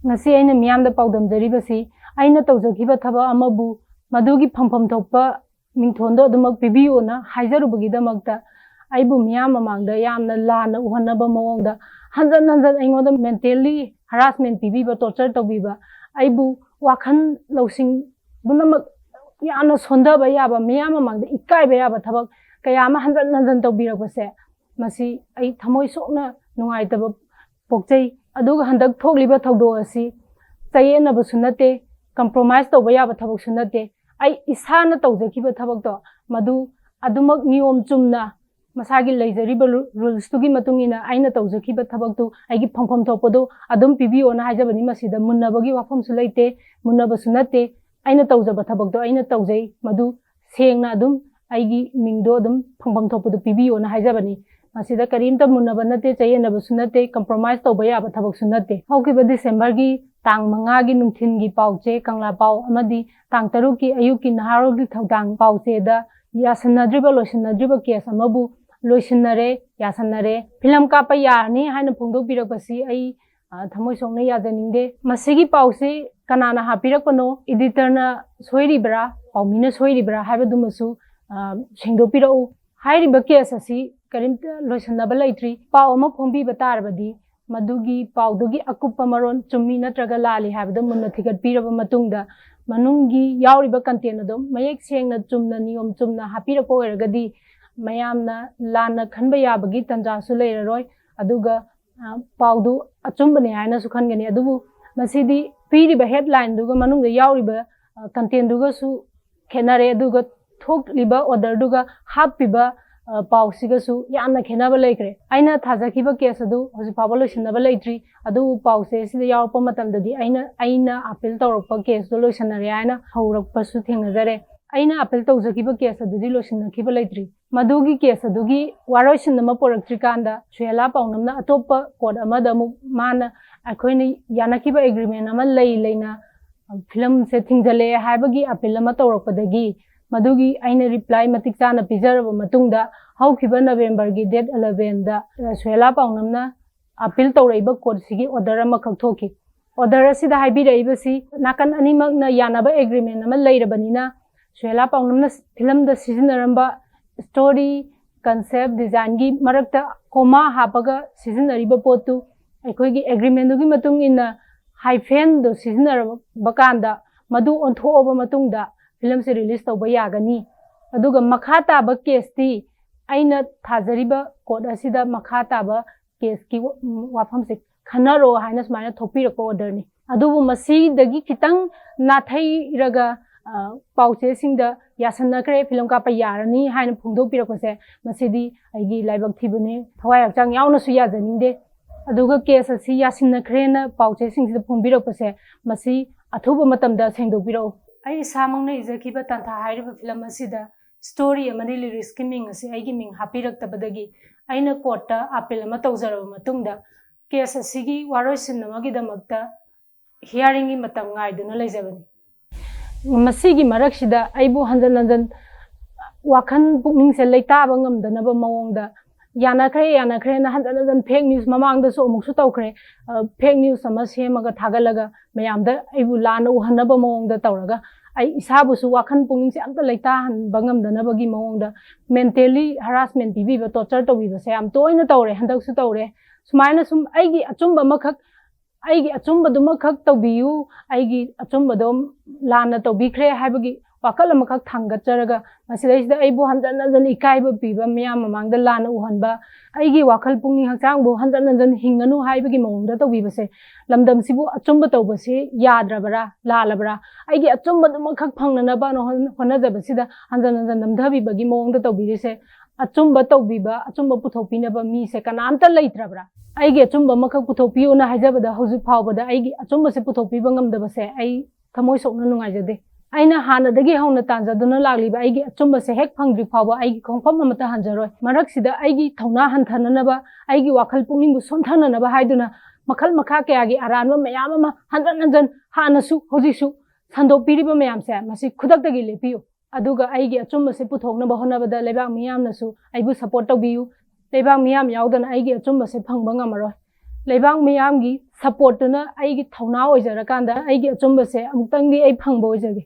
ngasi aina miyamda paudamjaribasi aina tawjakiba thaba amabu madugi phampham thokpa mingthondo adumak pibiona haijarubagidamagta aibu miyam mamangda yamna lana uhanaba mawongda hanjan aingoda mentally harassment pibiba torture tawbiba aibu wakhan losing bunamak yana sondaba yaba miyam mamangda ikaiba yaba thabak kayama hanjan tawbirakbase masi ai thamoi sokna nungaitaba pokjai aduga handak thokliba thawdo asi chayena sunate compromise tawba yaba thabak sunate ai isana tawjakiba thabak to madu adumak niyom chumna masagi leijariba rules tugi matungina aina tawjakiba thabak tu aigi phampham thokpado adum pibiona haijabani masida munnabagi wafam su leite munnaba sunate aina tawjaba thabak to aina tawjai madu sengna adum aigi mingdo adum phampham thokpado pibiona haijabani masida karimta munnaba nate chayena sunate compromise tawba yaba thabak sunate haukiba December gi tang 5 gi nungthin gi pauche kangla pau amadi tang 3 ki ayuki naharo gi thawdang pauche da yasanadriba losinadriba case amabu loisinare yasanare film ka pa yarni haina phungdok pirakpasi ai thamoi sokna yajaningde masigi pause kanana hapirakpano editor na soiribra paumina soiribra haibadumasu sengdok pirau hairiba case asi karimta loisanaba laitri pau ama phongbi batarabadi madugi paudugi akupa maron chummi natraga lali habda munna thigat piraba matungda manungi yauriba content adom mayek sengna chumna niyom chumna hapira ko ergadi mayamna lana khanba yabagi tanja su leiraroi aduga paudu achumbane haina su khangani adubu masidi piriba headline duga manungda yauriba content duga su khenare aduga thokliba order duga hapiba pausigasu yana khenaba laikre aina thajakiba case adu hoji pabalo sinaba laitri adu pause sida yawpa matamdadi aina appeal tawrokpa case do loisanare aina haurakpa su thengnajare aina appeal tawjakiba case adu di loisinakiba laitri madugi case adugi waroisinama poraktrikanda suela paunamna atoppa court amada mu mana akhoini yanakiba agreement ama leina film se thingjale haibagi appeal ama tawrokpadagi madugi aina reply matik chana pijaraba matungda haukiba November gi date 11 da suela paunamna appeal tawraiba court sigi order ama khakthokhi order asida haibiraibasi nakan animak na yanaba agreement ama leirabanina suela paunamna film da seasonaramba story concept design gi marakta koma hapaga seasonariba potu aikhoigi agreement dugi matung ina hyphen do seasonaraba kanda madu onthoba matungda film se release tawba yagani aduga makhata ba case ti aina thajariba court asida makhata ba case ki wafam se khanaro haina smaina thopira ko order ni adubu masi dagi kitang nathai raga pauche singda yasanakre film ka pa yarani haina phungdo pira ko se masidi aigi laibak thibune thawai akchang yauna su yajaninde aduga case asi yasinakre na pauche singda phungbira ko se masi athuba matamda sengdo pira ai samangna ijakiba tantha hairiba film asida story amani lyrics ki ming asi aigi ming hapiraktabadagi aina court ta appeal ama tawjaraba matungda case asigi waroisinamagi damakta hearing gi matam ngaiduna leijabani masigi maraksida aibu hanjan wakhan pukning se leitaba ngamdanaba mawongda yanakre na hanjan fake news mamangda so amuksu tawkhre fake news ama semaga thagalaga mayamda aibu lana uhanaba mawongda tawraga ai isabusu wakhan pungning se amta leita han bangamdanabagi mawongda mentally harassment pibiba torture tawbiba se am toina tawre handak su tawre sumaina sum aigi achumba makhak aigi achumba dumakhak tawbiyu aigi achumba dom lana tawbikhre haibagi wakal makhak thangacharaga masidaisida aibu hanjan ikaiba piba miyam mamangda lana uhanba aigi wakal pungning hangchang bu hanjan hinganu haibagi mawongda tawbiba se lamdam sibu achumba tawbase yadrabara lalabara aigi achumba dumakhak phangnanaba no honajabasida hanjan namdhabi bagi mawongda tawbirise achumba tawbiba achumba puthopinaba mi se kanamta leitrabra aigi achumba makhak puthopiyuna hajabada hoju phawbada aigi achumba se puthopiba ngamdabase ai thamoi sokna nungaijade aina hana dagi hauna tanjaduna lagliba aigi achumba se hek phangdri phawba aigi khongpham amata hanjaroi maraksida aigi thauna hanthananaba aigi wakhal pungningu sonthananaba haiduna makhal makha kayagi aranba mayam ama hanjan hanasu hojisu sandopiriba mayam se masi khudakdagi lepiyo aduga aigi achumba se puthoknaba honabada lebak miyamnasu aibu support tawbiyu lebak miyam yaudana aigi achumba se phangba ngamaroi ꯂꯩꯕꯥꯛ ꯃꯤꯌꯥꯝꯒꯤ ꯁꯄꯣꯔꯠꯇꯨꯅ ꯑꯩꯒꯤ ꯊꯧꯅꯥ ꯑꯣꯏꯖꯔꯀꯥꯟꯗ ꯑꯩꯒꯤ ꯑꯆꯨꯝꯕꯁꯦ ꯑꯃꯨꯛꯇꯪꯗꯤ ꯑꯩ ꯐꯪꯕ ꯑꯣꯏꯖꯒꯦ